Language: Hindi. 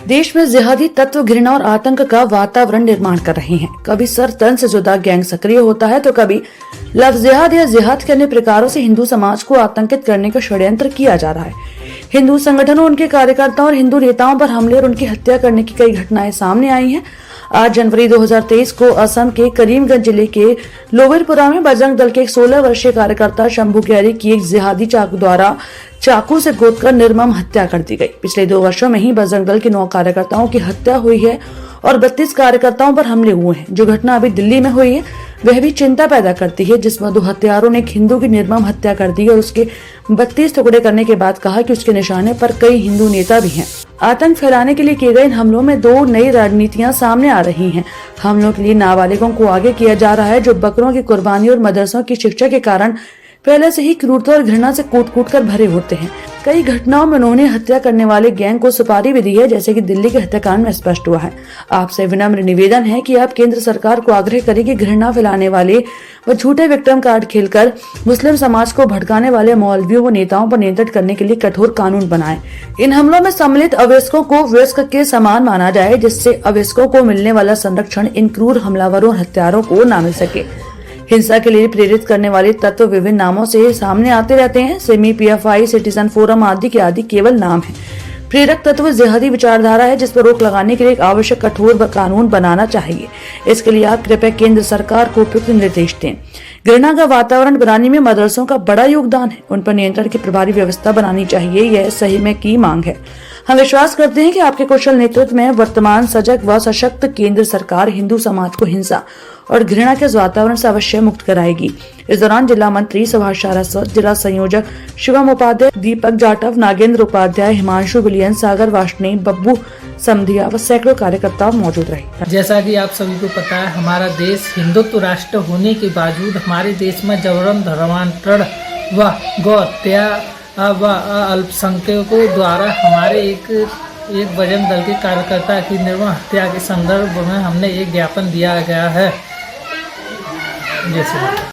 देश में जिहादी तत्व घृणा और आतंक का वातावरण निर्माण कर रहे हैं। कभी सर तन से जुदा गैंग सक्रिय होता है तो कभी लव जिहाद या जिहाद के अन्य प्रकारों से हिंदू समाज को आतंकित करने का षड्यंत्र किया जा रहा है। हिंदू संगठनों, उनके कार्यकर्ताओं और हिंदू नेताओं पर हमले और उनकी हत्या करने की कई घटनाएं सामने आई हैं। 8 जनवरी 2023 को असम के करीमगंज जिले के लोवेरपुरा में बजरंग दल के एक 16 वर्षीय कार्यकर्ता शंभू गैरी की एक जिहादी चाकू से गोदकर निर्मम हत्या कर दी गई। पिछले 2 वर्षों में ही बजरंग दल के 9 कार्यकर्ताओं की हत्या हुई है और 32 कार्यकर्ताओं पर हमले हुए हैं। जो घटना अभी दिल्ली में हुई है वह भी चिंता पैदा करती है, जिसमें 2 हत्यारों ने एक हिंदू की निर्मम हत्या कर दी और उसके 32 टुकड़े करने के बाद कहा कि उसके निशाने पर कई हिंदू नेता भी हैं। आतंक फैलाने के लिए किए गए इन हमलों में 2 नई रणनीतियां सामने आ रही हैं। हमलों के लिए नाबालिगों को आगे किया जा रहा है, जो बकरों की कुर्बानी और मदरसों की शिक्षा के कारण पहले से ही क्रूरता और घृणा से कूट कर भरे होते हैं। कई घटनाओं में उन्होंने हत्या करने वाले गैंग को सुपारी भी दी है, जैसे कि दिल्ली के हत्याकांड में स्पष्ट हुआ है। आपसे विनम्र निवेदन है कि आप केंद्र सरकार को आग्रह करें कि घृणा फैलाने वाले व झूठे विक्टिम कार्ड खेलकर मुस्लिम समाज को भड़काने वाले मौलवियों व नेताओं पर नियंत्रण करने के लिए कठोर कानून बनाए। इन हमलों में सम्मिलित अवयस्कों को वयस्क के समान माना जाए, जिससे अवयस्कों को मिलने वाला संरक्षण इन क्रूर हमलावरों और हत्यारों को न मिल सके। हिंसा के लिए प्रेरित करने वाले तत्व विभिन्न नामों से सामने आते रहते हैं। सिमी, पीएफआई, सिटीजन फोरम आदि केवल नाम है। प्रेरक तत्व जिहादी विचारधारा है, जिस पर रोक लगाने के लिए एक आवश्यक कठोर कानून बनाना चाहिए। इसके लिए आप कृपया केंद्र सरकार को उपयुक्त निर्देश दें। घृणा का वातावरण बनाने में मदरसों का बड़ा योगदान है। उन पर नियंत्रण की प्रभावी व्यवस्था बनानी चाहिए, यह सही में की मांग है। हम विश्वास करते हैं कि आपके कुशल नेतृत्व में वर्तमान सजग व सशक्त केंद्र सरकार हिंदू समाज को हिंसा और घृणा के वातावरण से अवश्य मुक्त कराएगी। इस दौरान जिला मंत्री सुभाष सारस्वत, जिला संयोजक शिवम उपाध्याय, दीपक जाटव, नागेंद्र उपाध्याय, हिमांशु विलियन, सागर वार्ष्णेय, बब्बू समधिया व सैकड़ों कार्यकर्ता मौजूद रहे। जैसा कि आप सभी को पता है, हमारा देश हिंदुत्व राष्ट्र होने के बावजूद हमारे देश में जबरन धर्मांतरण व गौहत्या व अल्पसंख्यकों द्वारा हमारे एक बजरंग दल के कार्यकर्ता की निर्मम हत्या के संदर्भ में हमने एक ज्ञापन दिया गया है। जैसे